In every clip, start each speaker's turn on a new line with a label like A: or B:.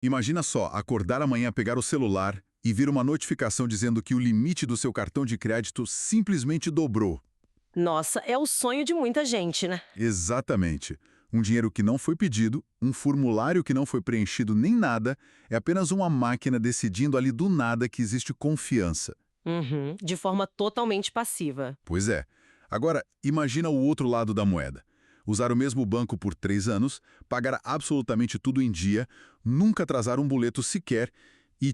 A: Imagina só, acordar amanhã, pegar o celular e vir uma notificação dizendo que o limite do seu cartão de crédito simplesmente dobrou.
B: Nossa, é o sonho de muita gente, né?
A: Exatamente. Um dinheiro que não foi pedido, um formulário que não foi preenchido nem nada, é apenas uma máquina decidindo ali do nada que existe confiança.
B: Uhum, de forma totalmente passiva.
A: Pois é. Agora, imagina o outro lado da moeda. Usar o mesmo banco por 3 anos, pagar absolutamente tudo em dia, nunca atrasar um boleto sequer e,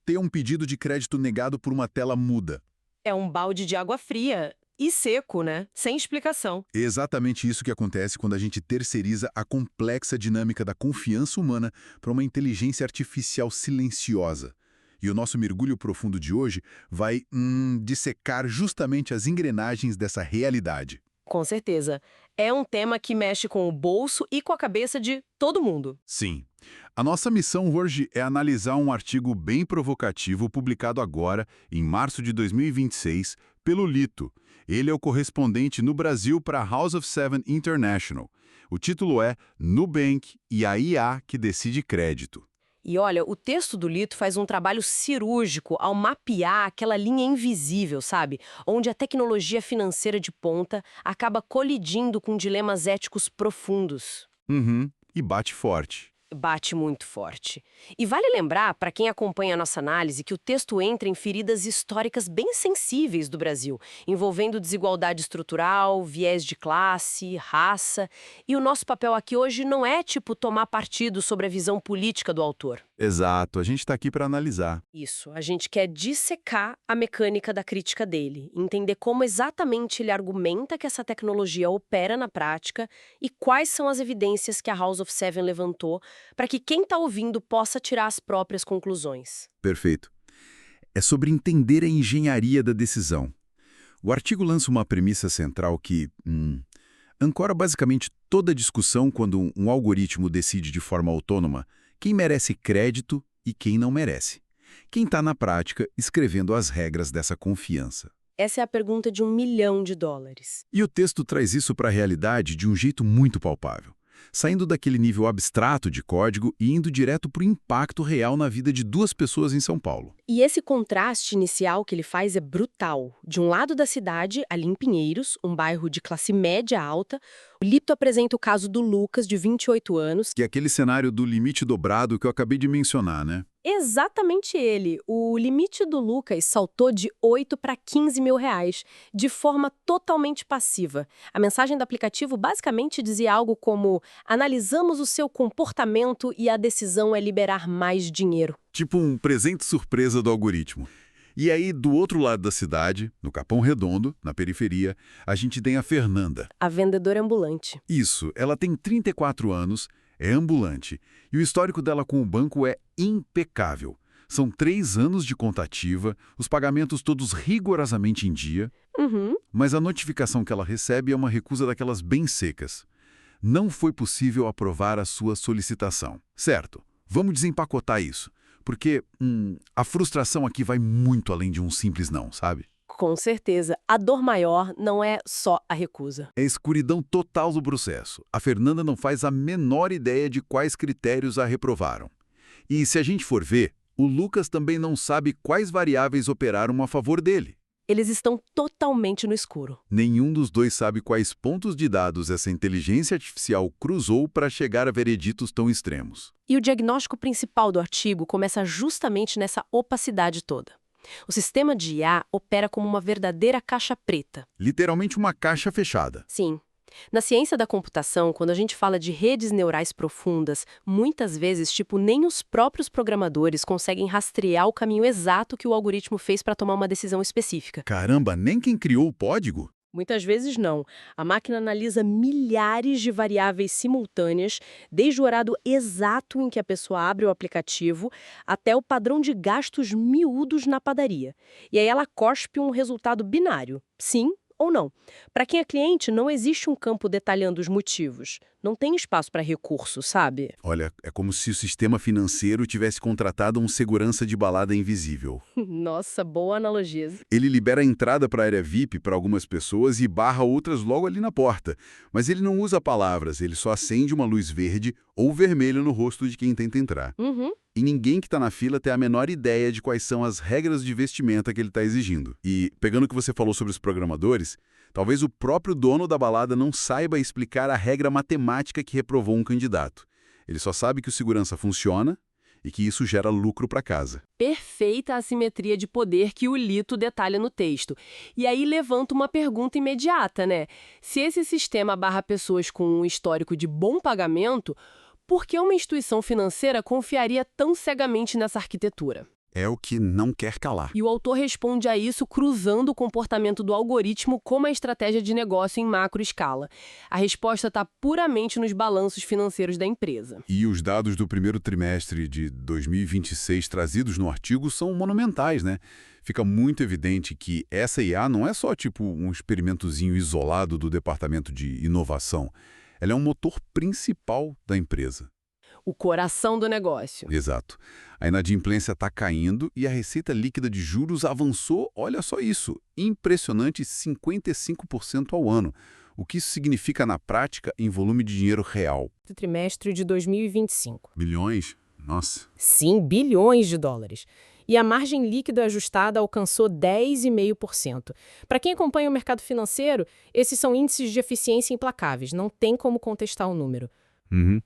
A: ter um pedido de crédito negado por uma tela muda.
B: É um balde de água fria e seco, né? Sem explicação.
A: É exatamente isso que acontece quando a gente terceiriza a complexa dinâmica da confiança humana para uma inteligência artificial silenciosa. E o nosso mergulho profundo de hoje vai dissecar justamente as engrenagens dessa realidade.
B: Com certeza. É um tema que mexe com o bolso e com a cabeça de todo mundo.
A: Sim. A nossa missão hoje é analisar um artigo bem provocativo publicado agora, em março de 2026, pelo Lito. Ele é o correspondente no Brasil para a House of Seven International. O título é Nubank e a IA que decide crédito.
B: E olha, o texto do Lito faz um trabalho cirúrgico ao mapear aquela linha invisível, sabe? Onde a tecnologia financeira de ponta acaba colidindo com dilemas éticos profundos.
A: Uhum. E bate forte.
B: Bate muito forte. E vale lembrar, para quem acompanha a nossa análise, que o texto entra em feridas históricas bem sensíveis do Brasil, envolvendo desigualdade estrutural, viés de classe, raça. E o nosso papel aqui hoje não é, tomar partido sobre a visão política do autor.
A: Exato, a gente está aqui para analisar.
B: Isso, a gente quer dissecar a mecânica da crítica dele, entender como exatamente ele argumenta que essa tecnologia opera na prática e quais são as evidências que a House of Seven levantou para que quem está ouvindo possa tirar as próprias conclusões.
A: Perfeito. É sobre entender a engenharia da decisão. O artigo lança uma premissa central que ancora basicamente toda a discussão quando um algoritmo decide de forma autônoma quem merece crédito e quem não merece. Quem está na prática escrevendo as regras dessa confiança.
B: Essa é a pergunta de US$ 1.000.000.
A: E o texto traz isso para a realidade de um jeito muito palpável, saindo daquele nível abstrato de código e indo direto para o impacto real na vida de duas pessoas em São Paulo.
B: E esse contraste inicial que ele faz é brutal. De um lado da cidade, ali em Pinheiros, um bairro de classe média alta, o Lito apresenta o caso do Lucas, de 28 anos.
A: Que é aquele cenário do limite dobrado que eu acabei de mencionar, né?
B: Exatamente ele. O limite do Lucas saltou de 8 para 15 mil reais, de forma totalmente passiva. A mensagem do aplicativo basicamente dizia algo como: analisamos o seu comportamento e a decisão é liberar mais dinheiro.
A: Tipo um presente surpresa do algoritmo. E aí, do outro lado da cidade, no Capão Redondo, na periferia, a gente tem a Fernanda.
B: A vendedora ambulante.
A: Isso, ela tem 34 anos, é ambulante, e o histórico dela com o banco é impecável. São 3 anos de conta ativa, os pagamentos todos rigorosamente em dia, mas a notificação que ela recebe é uma recusa daquelas bem secas. Não foi possível aprovar a sua solicitação. Certo, vamos desempacotar isso. Porque a frustração aqui vai muito além de um simples não, sabe?
B: Com certeza. A dor maior não é só a recusa.
A: É escuridão total do processo. A Fernanda não faz a menor ideia de quais critérios a reprovaram. E se a gente for ver, o Lucas também não sabe quais variáveis operaram a favor dele.
B: Eles estão totalmente no escuro.
A: Nenhum dos dois sabe quais pontos de dados essa inteligência artificial cruzou para chegar a vereditos tão extremos.
B: E o diagnóstico principal do artigo começa justamente nessa opacidade toda. O sistema de IA opera como uma verdadeira caixa preta.
A: Literalmente uma caixa fechada.
B: Sim. Na ciência da computação, quando a gente fala de redes neurais profundas, muitas vezes, nem os próprios programadores conseguem rastrear o caminho exato que o algoritmo fez para tomar uma decisão específica.
A: Caramba, nem quem criou o código?
B: Muitas vezes não. A máquina analisa milhares de variáveis simultâneas, desde o horário exato em que a pessoa abre o aplicativo até o padrão de gastos miúdos na padaria. E aí ela cospe um resultado binário, sim ou não. Para quem é cliente, não existe um campo detalhando os motivos. Não tem espaço para recurso, sabe?
A: Olha, é como se o sistema financeiro tivesse contratado um segurança de balada invisível.
B: Nossa, boa analogia.
A: Ele libera a entrada para a área VIP para algumas pessoas e barra outras logo ali na porta. Mas ele não usa palavras, ele só acende uma luz verde ou vermelha no rosto de quem tenta entrar. E ninguém que está na fila tem a menor ideia de quais são as regras de vestimenta que ele está exigindo. E, pegando o que você falou sobre os programadores, talvez o próprio dono da balada não saiba explicar a regra matemática que reprovou um candidato. Ele só sabe que o segurança funciona e que isso gera lucro para casa.
B: Perfeita assimetria de poder que o Lito detalha no texto. E aí levanta uma pergunta imediata, né? Se esse sistema barra pessoas com um histórico de bom pagamento, por que uma instituição financeira confiaria tão cegamente nessa arquitetura?
A: É o que não quer calar.
B: E o autor responde a isso cruzando o comportamento do algoritmo com uma estratégia de negócio em macro escala. A resposta está puramente nos balanços financeiros da empresa.
A: E os dados do primeiro trimestre de 2026 trazidos no artigo são monumentais, né? Fica muito evidente que essa IA não é só tipo um experimentozinho isolado do departamento de inovação. Ela é um motor principal da empresa.
B: O coração do negócio.
A: Exato. A inadimplência está caindo e a receita líquida de juros avançou, olha só isso, impressionante 55% ao ano. O que isso significa na prática em volume de dinheiro real?
B: Trimestre de 2025.
A: Bilhões? Nossa.
B: Sim, bilhões de dólares. E a margem líquida ajustada alcançou 10,5%. Para quem acompanha o mercado financeiro, esses são índices de eficiência implacáveis, não tem como contestar o número.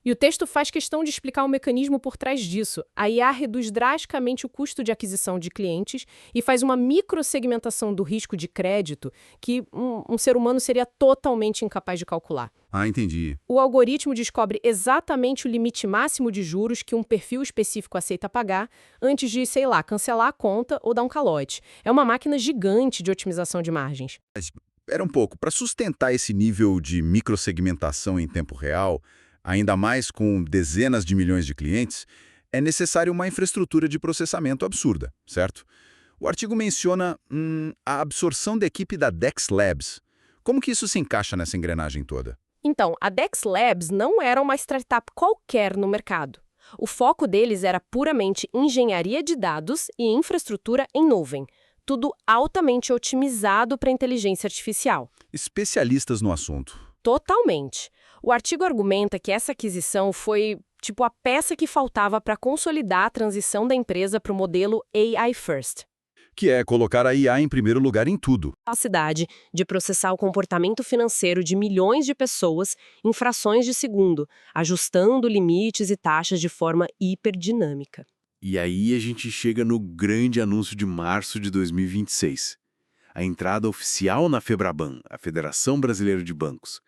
B: E o texto faz questão de explicar o mecanismo por trás disso. A IA reduz drasticamente o custo de aquisição de clientes e faz uma microsegmentação do risco de crédito que um ser humano seria totalmente incapaz de calcular.
A: Ah, entendi.
B: O algoritmo descobre exatamente o limite máximo de juros que um perfil específico aceita pagar antes de, sei lá, cancelar a conta ou dar um calote. É uma máquina gigante de otimização de margens.
A: Espera um pouco, para sustentar esse nível de microsegmentação em tempo real, ainda mais com dezenas de milhões de clientes, é necessário uma infraestrutura de processamento absurda, certo? O artigo menciona a absorção da equipe da Dex Labs. Como que isso se encaixa nessa engrenagem toda?
B: Então, a Dex Labs não era uma startup qualquer no mercado. O foco deles era puramente engenharia de dados e infraestrutura em nuvem. Tudo altamente otimizado para inteligência artificial.
A: Especialistas no assunto.
B: Totalmente. O artigo argumenta que essa aquisição foi, tipo, a peça que faltava para consolidar a transição da empresa para o modelo AI First.
A: Que é colocar a IA em primeiro lugar em tudo.
B: A capacidade de processar o comportamento financeiro de milhões de pessoas em frações de segundo, ajustando limites e taxas de forma hiperdinâmica.
C: E aí a gente chega no grande anúncio de março de 2026. A entrada oficial na FEBRABAN, a Federação Brasileira de Bancos.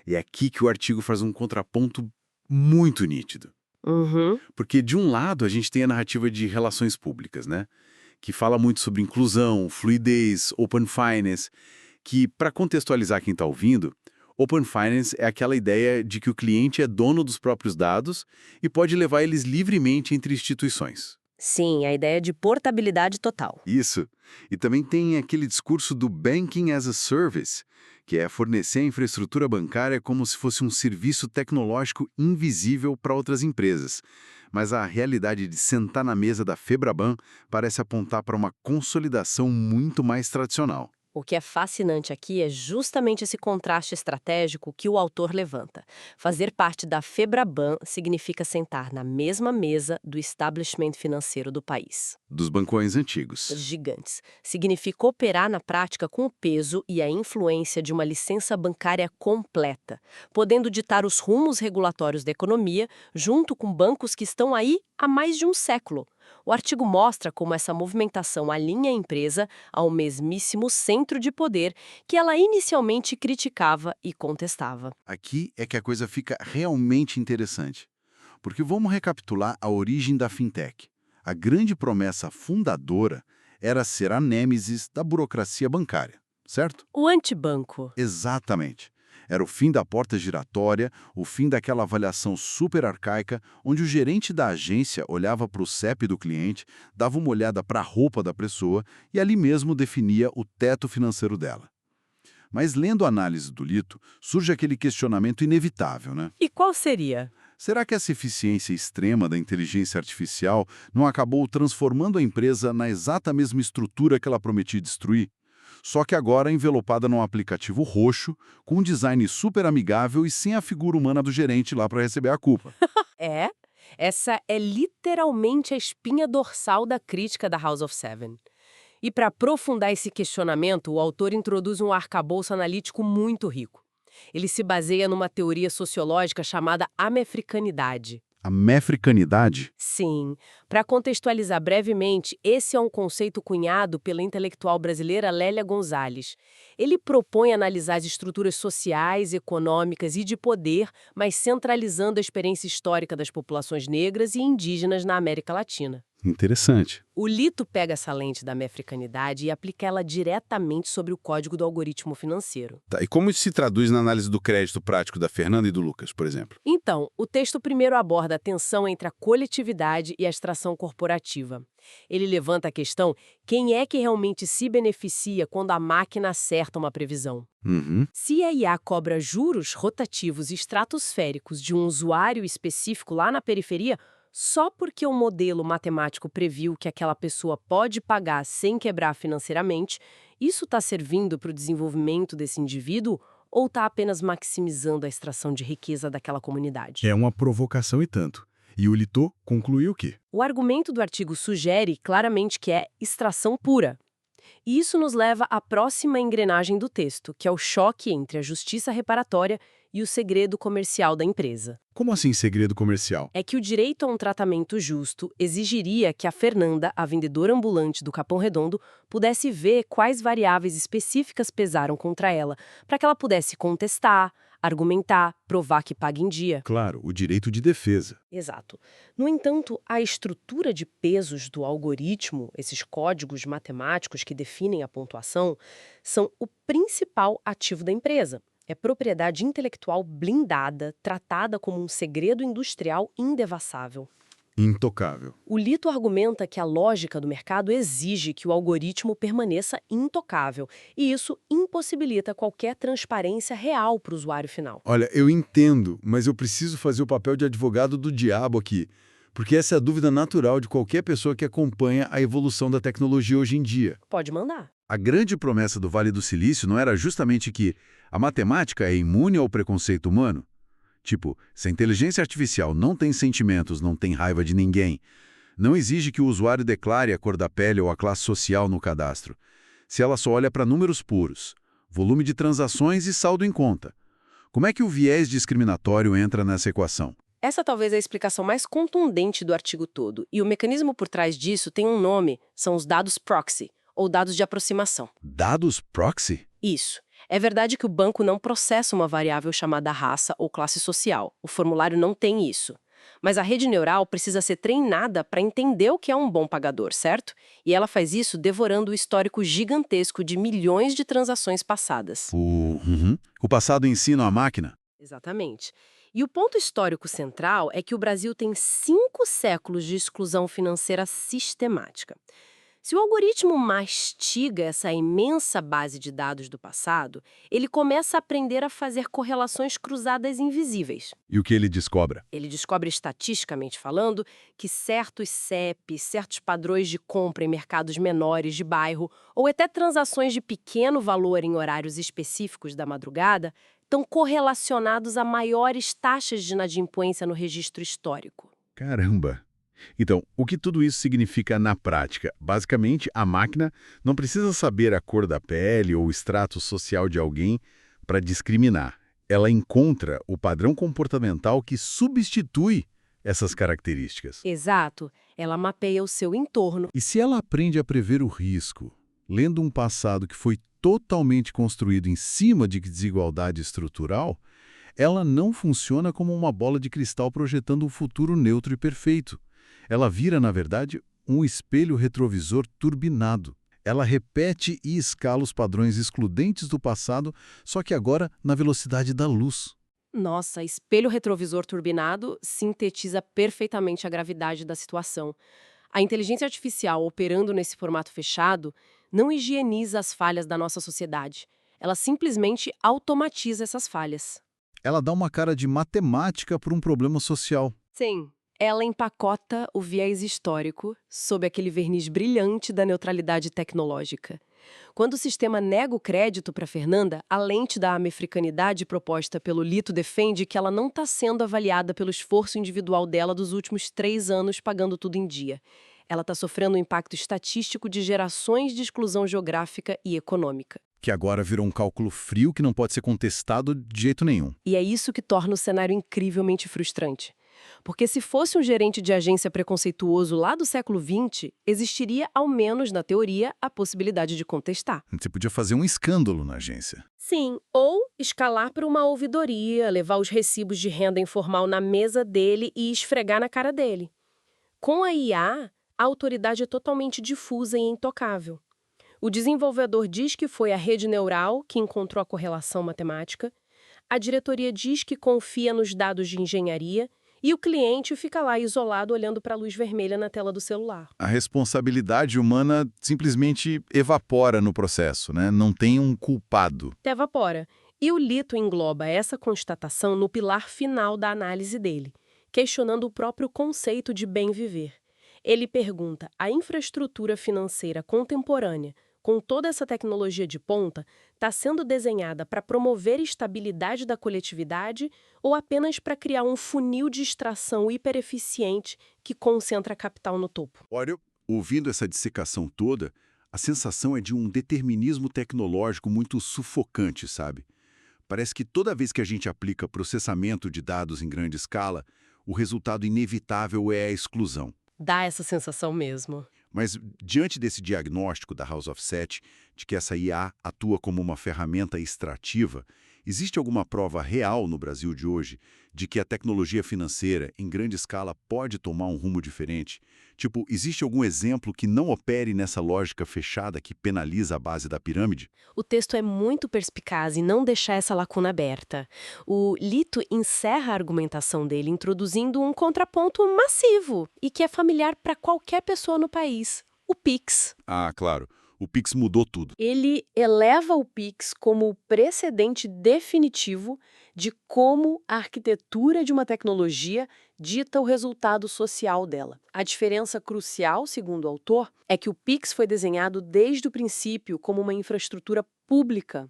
C: É aqui que o artigo faz um contraponto muito nítido. Porque, de um lado, a gente tem a narrativa de relações públicas, né? Que fala muito sobre inclusão, fluidez, open finance, que, para contextualizar quem está ouvindo, open finance é aquela ideia de que o cliente é dono dos próprios dados e pode levar eles livremente entre instituições.
B: Sim, a ideia de portabilidade total.
C: Isso. E também tem aquele discurso do Banking as a Service, que é fornecer a infraestrutura bancária como se fosse um serviço tecnológico invisível para outras empresas. Mas a realidade de sentar na mesa da FEBRABAN parece apontar para uma consolidação muito mais tradicional.
B: O que é fascinante aqui é justamente esse contraste estratégico que o autor levanta. Fazer parte da FEBRABAN significa sentar na mesma mesa do establishment financeiro do país.
C: Dos bancões antigos.
B: Gigantes. Significa operar na prática com o peso e a influência de uma licença bancária completa, podendo ditar os rumos regulatórios da economia junto com bancos que estão aí há mais de um século. O artigo mostra como essa movimentação alinha a empresa ao mesmíssimo centro de poder que ela inicialmente criticava e contestava.
C: Aqui é que a coisa fica realmente interessante. Porque vamos recapitular a origem da fintech. A grande promessa fundadora era ser a nêmesis da burocracia bancária, certo?
B: O antibanco.
C: Exatamente. Era o fim da porta giratória, o fim daquela avaliação super arcaica, onde o gerente da agência olhava para o CEP do cliente, dava uma olhada para a roupa da pessoa e ali mesmo definia o teto financeiro dela. Mas lendo a análise do Lito, surge aquele questionamento inevitável, né?
B: E qual seria?
C: Será que essa eficiência extrema da inteligência artificial não acabou transformando a empresa na exata mesma estrutura que ela prometia destruir? Só que agora envelopada num aplicativo roxo, com um design super amigável e sem a figura humana do gerente lá para receber a culpa.
B: É, Essa é literalmente a espinha dorsal da crítica da House of Seven. E para aprofundar esse questionamento, o autor introduz um arcabouço analítico muito rico. Ele se baseia numa teoria sociológica chamada amefricanidade.
A: A mefricanidade?
B: Sim. Para contextualizar brevemente, esse é um conceito cunhado pela intelectual brasileira Lélia Gonzalez. Ele propõe analisar as estruturas sociais, econômicas e de poder, mas centralizando a experiência histórica das populações negras e indígenas na América Latina.
A: Interessante.
B: O Lito pega essa lente da mefricanidade e aplica ela diretamente sobre o código do algoritmo financeiro.
D: Tá, e como isso se traduz na análise do crédito prático da Fernanda e do Lucas, por exemplo?
B: Então, o texto primeiro aborda a tensão entre a coletividade e a extração corporativa. Ele levanta a questão: quem é que realmente se beneficia quando a máquina acerta uma previsão?
D: Uhum.
B: Se a IA cobra juros rotativos e estratosféricos de um usuário específico lá na periferia, só porque o modelo matemático previu que aquela pessoa pode pagar sem quebrar financeiramente, isso está servindo para o desenvolvimento desse indivíduo ou está apenas maximizando a extração de riqueza daquela comunidade?
D: É uma provocação e tanto. E o Lito concluiu que
B: O argumento do artigo sugere claramente que é extração pura. E isso nos leva à próxima engrenagem do texto, que é o choque entre a justiça reparatória e o segredo comercial da empresa.
D: como assim segredo comercial?
B: É que o direito a um tratamento justo exigiria que a Fernanda, a vendedora ambulante do Capão Redondo, pudesse ver quais variáveis específicas pesaram contra ela, para que ela pudesse contestar, argumentar, provar que paga em dia.
D: Claro, o direito de defesa.
B: Exato. No entanto, a estrutura de pesos do algoritmo, esses códigos matemáticos que definem a pontuação, são o principal ativo da empresa. É propriedade intelectual blindada, tratada como um segredo industrial indevassável.
D: Intocável.
B: O Lito argumenta que a lógica do mercado exige que o algoritmo permaneça intocável, e isso impossibilita qualquer transparência real para o usuário final.
D: Olha, eu entendo, mas eu preciso fazer o papel de advogado do diabo aqui, porque essa é a dúvida natural de qualquer pessoa que acompanha a evolução da tecnologia hoje em dia.
B: Pode mandar.
A: A grande promessa do Vale do Silício não era justamente que a matemática é imune ao preconceito humano? Tipo, se a inteligência artificial não tem sentimentos, não tem raiva de ninguém, não exige que o usuário declare a cor da pele ou a classe social no cadastro. Se ela só olha para números puros, volume de transações e saldo em conta. Como é que o viés discriminatório entra nessa equação?
B: Essa talvez é a explicação mais contundente do artigo todo, e o mecanismo por trás disso tem um nome, são os dados proxy, ou dados de aproximação.
A: Dados proxy?
B: Isso. É verdade que o banco não processa uma variável chamada raça ou classe social. O formulário não tem isso. Mas a rede neural precisa ser treinada para entender o que é um bom pagador, certo? E ela faz isso devorando o histórico gigantesco de milhões de transações passadas.
A: O passado ensina a máquina?
B: Exatamente. E o ponto histórico central é que o Brasil tem 5 séculos de exclusão financeira sistemática. Se o algoritmo mastiga essa imensa base de dados do passado, ele começa a aprender a fazer correlações cruzadas invisíveis.
A: E o que ele descobre?
B: Ele descobre, estatisticamente falando, que certos CEPs, certos padrões de compra em mercados menores de bairro, ou até transações de pequeno valor em horários específicos da madrugada, estão correlacionados a maiores taxas de inadimplência no registro histórico.
A: Caramba! Então, o que tudo isso significa na prática? Basicamente, a máquina não precisa saber a cor da pele ou o extrato social de alguém para discriminar. Ela encontra o padrão comportamental que substitui essas características.
B: Exato. Ela mapeia o seu entorno.
A: E se ela aprende a prever o risco, lendo um passado que foi totalmente construído em cima de desigualdade estrutural, ela não funciona como uma bola de cristal projetando um futuro neutro e perfeito. Ela vira, na verdade, um espelho retrovisor turbinado. Ela repete e escala os padrões excludentes do passado, só que agora na velocidade da luz.
B: Nossa, espelho retrovisor turbinado sintetiza perfeitamente a gravidade da situação. A inteligência artificial operando nesse formato fechado não higieniza as falhas da nossa sociedade. Ela simplesmente automatiza essas falhas.
A: Ela dá uma cara de matemática para um problema social.
B: Sim. Ela empacota o viés histórico sob aquele verniz brilhante da neutralidade tecnológica. Quando o sistema nega o crédito para Fernanda, a lente da americanidade proposta pelo Lito defende que ela não está sendo avaliada pelo esforço individual dela dos últimos 3 anos pagando tudo em dia. Ela está sofrendo um impacto estatístico de gerações de exclusão geográfica e econômica.
A: Que agora virou um cálculo frio que não pode ser contestado de jeito nenhum.
B: E é isso que torna o cenário incrivelmente frustrante. Porque se fosse um gerente de agência preconceituoso lá do século XX, existiria, ao menos na teoria, a possibilidade de contestar.
A: Você podia fazer um escândalo na agência.
B: Sim, ou escalar para uma ouvidoria, levar os recibos de renda informal na mesa dele e esfregar na cara dele. Com a IA, a autoridade é totalmente difusa e intocável. O desenvolvedor diz que foi a rede neural que encontrou a correlação matemática, a diretoria diz que confia nos dados de engenharia e o cliente fica lá isolado olhando para a luz vermelha na tela do celular.
A: A responsabilidade humana simplesmente evapora no processo, né? Não tem um culpado.
B: Até evapora. E o Lito engloba essa constatação no pilar final da análise dele, questionando o próprio conceito de bem viver. Ele pergunta: a infraestrutura financeira contemporânea, com toda essa tecnologia de ponta, está sendo desenhada para promover a estabilidade da coletividade ou apenas para criar um funil de extração hipereficiente que concentra capital no topo?
A: Olha, ouvindo essa dissecação toda, a sensação é de um determinismo tecnológico muito sufocante, sabe? Parece que toda vez que a gente aplica processamento de dados em grande escala, o resultado inevitável é a exclusão.
B: Dá essa sensação mesmo.
A: Mas, diante desse diagnóstico da House of Seth, de que essa IA atua como uma ferramenta extrativa, existe alguma prova real no Brasil de hoje de que a tecnologia financeira, em grande escala, pode tomar um rumo diferente? Tipo, existe algum exemplo que não opere nessa lógica fechada que penaliza a base da pirâmide?
B: O texto é muito perspicaz em não deixar essa lacuna aberta. O Lito encerra a argumentação dele introduzindo um contraponto massivo e que é familiar para qualquer pessoa no país: o Pix.
A: Ah, claro. O Pix mudou tudo.
B: Ele eleva o Pix como o precedente definitivo de como a arquitetura de uma tecnologia dita o resultado social dela. A diferença crucial, segundo o autor, é que o Pix foi desenhado desde o princípio como uma infraestrutura pública.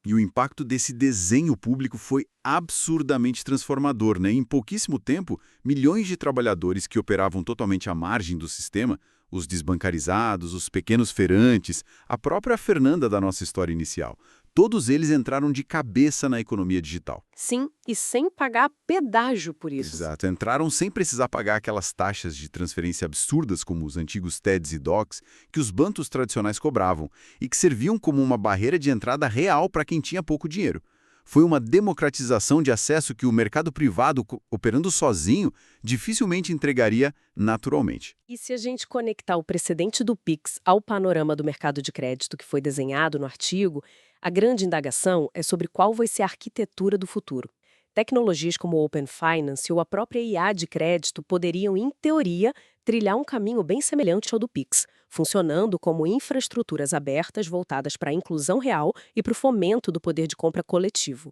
A: E o impacto desse desenho público foi absurdamente transformador, né? Em pouquíssimo tempo, milhões de trabalhadores que operavam totalmente à margem do sistema, os desbancarizados, os pequenos feirantes, a própria Fernanda da nossa história inicial, todos eles entraram de cabeça na economia digital.
B: Sim, e sem pagar pedágio por isso.
A: Exato, entraram sem precisar pagar aquelas taxas de transferência absurdas como os antigos TEDs e DOCs que os bancos tradicionais cobravam e que serviam como uma barreira de entrada real para quem tinha pouco dinheiro. Foi uma democratização de acesso que o mercado privado, operando sozinho, dificilmente entregaria naturalmente.
B: E se a gente conectar o precedente do Pix ao panorama do mercado de crédito que foi desenhado no artigo, a grande indagação é sobre qual vai ser a arquitetura do futuro. Tecnologias como o Open Finance ou a própria IA de crédito poderiam, em teoria, trilhar um caminho bem semelhante ao do Pix, funcionando como infraestruturas abertas voltadas para a inclusão real e para o fomento do poder de compra coletivo.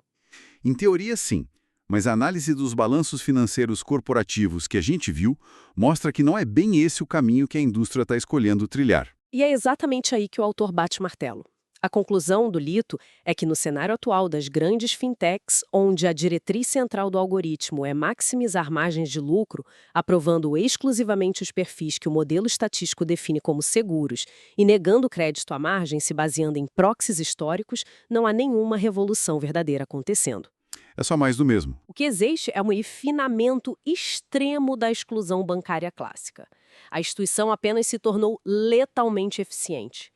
A: Em teoria, sim, mas a análise dos balanços financeiros corporativos que a gente viu mostra que não é bem esse o caminho que a indústria está escolhendo trilhar.
B: E é exatamente aí que o autor bate o martelo. A conclusão do Lito é que no cenário atual das grandes fintechs, onde a diretriz central do algoritmo é maximizar margens de lucro, aprovando exclusivamente os perfis que o modelo estatístico define como seguros e negando crédito à margem se baseando em proxies históricos, não há nenhuma revolução verdadeira acontecendo.
A: É só mais do mesmo.
B: O que existe é um refinamento extremo da exclusão bancária clássica. A instituição apenas se tornou letalmente eficiente.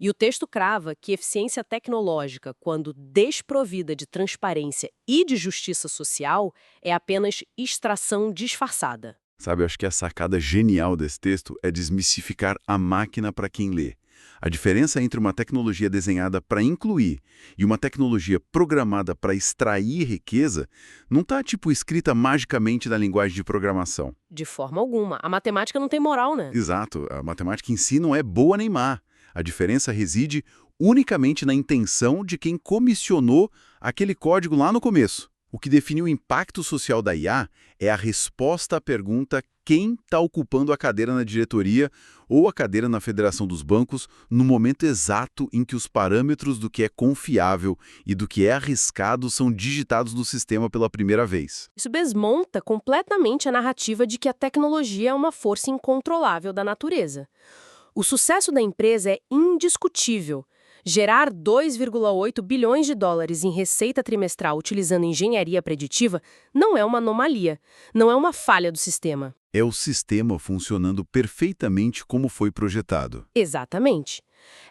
B: E o texto crava que eficiência tecnológica, quando desprovida de transparência e de justiça social, é apenas extração disfarçada.
A: Sabe, eu acho que a sacada genial desse texto é desmistificar a máquina para quem lê. A diferença entre uma tecnologia desenhada para incluir e uma tecnologia programada para extrair riqueza não está, escrita magicamente na linguagem de programação.
B: De forma alguma. A matemática não tem moral, né?
A: Exato. A matemática em si não é boa nem má. A diferença reside unicamente na intenção de quem comissionou aquele código lá no começo.
C: O que define o impacto social da IA é a resposta à pergunta quem está ocupando a cadeira na diretoria ou a cadeira na Federação dos Bancos no momento exato em que os parâmetros do que é confiável e do que é arriscado são digitados no sistema pela primeira vez.
B: Isso desmonta completamente a narrativa de que a tecnologia é uma força incontrolável da natureza. O sucesso da empresa é indiscutível. Gerar 2,8 bilhões de dólares em receita trimestral utilizando engenharia preditiva não é uma anomalia, não é uma falha do sistema.
C: É o sistema funcionando perfeitamente como foi projetado.
B: Exatamente.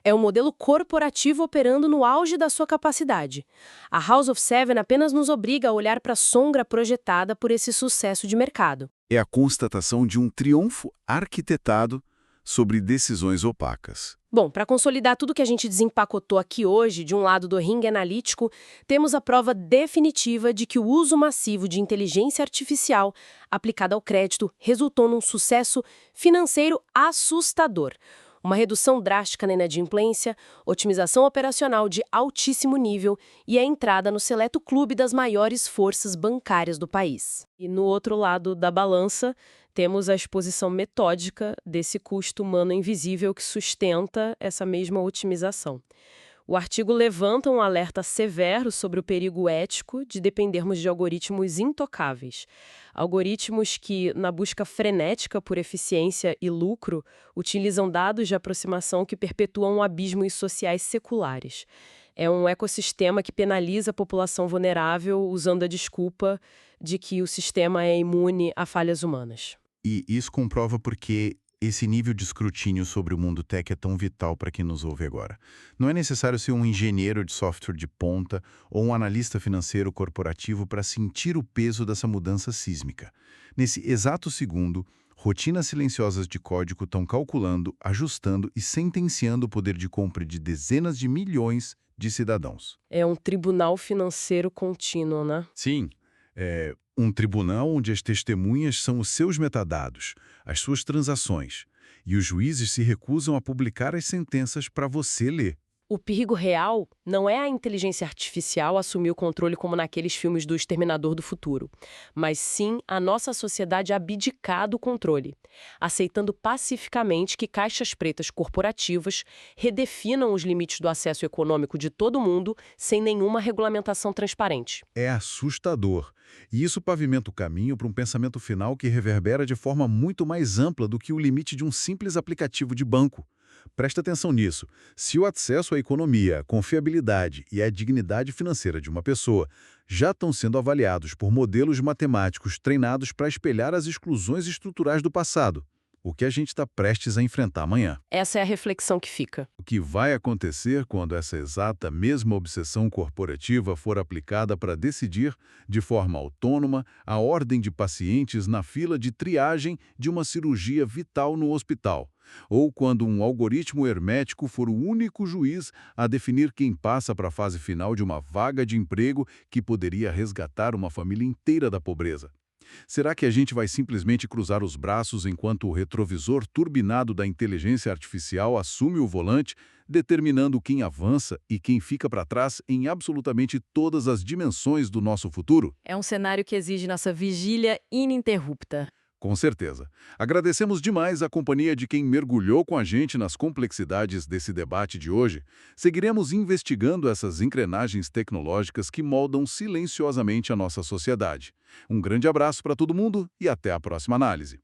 B: É um modelo corporativo operando no auge da sua capacidade. A House of Seven apenas nos obriga a olhar para a sombra projetada por esse sucesso de mercado.
C: É a constatação de um triunfo arquitetado sobre decisões opacas.
B: Bom, para consolidar tudo que a gente desempacotou aqui hoje, de um lado do ringue analítico, temos a prova definitiva de que o uso massivo de inteligência artificial aplicada ao crédito resultou num sucesso financeiro assustador. Uma redução drástica na inadimplência, otimização operacional de altíssimo nível e a entrada no seleto clube das maiores forças bancárias do país. E no outro lado da balança, temos a exposição metódica desse custo humano invisível que sustenta essa mesma otimização. O artigo levanta um alerta severo sobre o perigo ético de dependermos de algoritmos intocáveis. Algoritmos que, na busca frenética por eficiência e lucro, utilizam dados de aproximação que perpetuam abismos sociais seculares. É um ecossistema que penaliza a população vulnerável usando a desculpa de que o sistema é imune a falhas humanas.
E: E isso comprova porque esse nível de escrutínio sobre o mundo tech é tão vital para quem nos ouve agora. Não é necessário ser um engenheiro de software de ponta ou um analista financeiro corporativo para sentir o peso dessa mudança sísmica. Nesse exato segundo, rotinas silenciosas de código estão calculando, ajustando e sentenciando o poder de compra de dezenas de milhões de cidadãos.
B: É um tribunal financeiro contínuo, né?
E: Sim, é um tribunal onde as testemunhas são os seus metadados, as suas transações, e os juízes se recusam a publicar as sentenças para você ler.
B: O perigo real não é a inteligência artificial assumir o controle como naqueles filmes do Exterminador do Futuro, mas sim a nossa sociedade abdicar do controle, aceitando pacificamente que caixas pretas corporativas redefinam os limites do acesso econômico de todo mundo sem nenhuma regulamentação transparente.
E: É assustador, e isso pavimenta o caminho para um pensamento final que reverbera de forma muito mais ampla do que o limite de um simples aplicativo de banco. Presta atenção nisso. Se o acesso à economia, a confiabilidade e a dignidade financeira de uma pessoa já estão sendo avaliados por modelos matemáticos treinados para espelhar as exclusões estruturais do passado, o que a gente está prestes a enfrentar amanhã?
B: Essa é a reflexão que fica.
E: O que vai acontecer quando essa exata mesma obsessão corporativa for aplicada para decidir, de forma autônoma, a ordem de pacientes na fila de triagem de uma cirurgia vital no hospital? Ou quando um algoritmo hermético for o único juiz a definir quem passa para a fase final de uma vaga de emprego que poderia resgatar uma família inteira da pobreza? Será que a gente vai simplesmente cruzar os braços enquanto o retrovisor turbinado da inteligência artificial assume o volante, determinando quem avança e quem fica para trás em absolutamente todas as dimensões do nosso futuro?
B: É um cenário que exige nossa vigília ininterrupta.
E: Com certeza. Agradecemos demais a companhia de quem mergulhou com a gente nas complexidades desse debate de hoje. Seguiremos investigando essas engrenagens tecnológicas que moldam silenciosamente a nossa sociedade. Um grande abraço para todo mundo e até a próxima análise.